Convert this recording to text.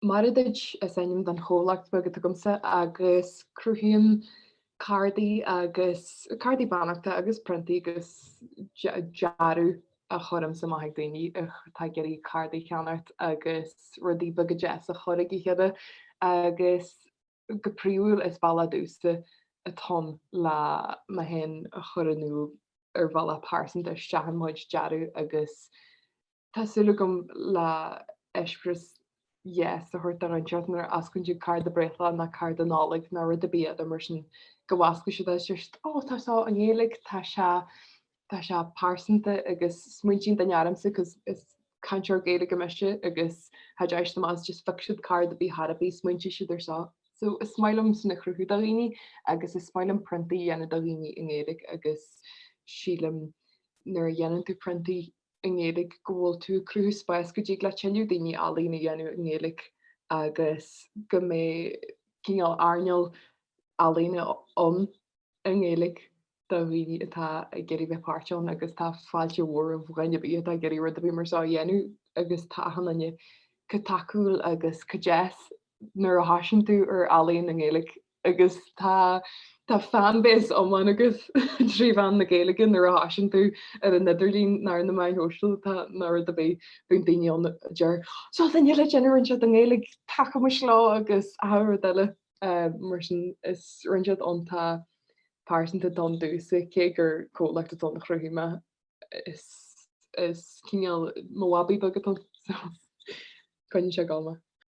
Maridid is einnim den cholacht bugad a gomsa agus cruúhíim cardaí bannachta agus printaí agus dearú a chum sa maithaigh daoine tá geirí cardaí cheannart agus rudí bugad jazz a choraigh chéada agus go príúil is balla dústa a tom le ma hen a choranú ar bhela pásanta seahamid dearú agus tásúla gom le eispras yes a thuirt ar an teartnar ascaintú card a breitla na card a nálaigh na rud a bíad a mar sin go bhhasca si just tá seo an éalaigh tá se pásanta agus smuintín danearamsa cos is cantear géad go meiste agus hadéis as just fisiad card a bhí harabí smuinte siidir seo. So is smailm sanna cruthú daghine agus is smailm printaí dhéana daghine in éalaigh agus sílam nuair dhéanaan tú printaí in éalaigh gohfuil tú cruthú spáis go dtí le teanú daoine alína dhéanú in éalaigh agus go mé cinál airneal alína in éalaigh do bhíine atá a geirí bheith páirteán agus tá fáilte mhór a bhhaine bí a geirí rud a bhí mar sá dhéanú agus tá hanne go takeúil agus go jazz nuair a haisian tú ar alíonn in éalaigh agus tá fanbase omlan agus tríomhan na Gaeilgean nuair a haisian tú ar an Nidirlín nar na maith hóstal tá nar a bhí bún daine an dear. So den heile generan se an éalaigh take mu slá agus áhar deile mar sin is rinsead antá pásanta don dúsa cé gur cólacht a don na chruthíime is cinál mhabaí bagatón. So chuinn se gáma.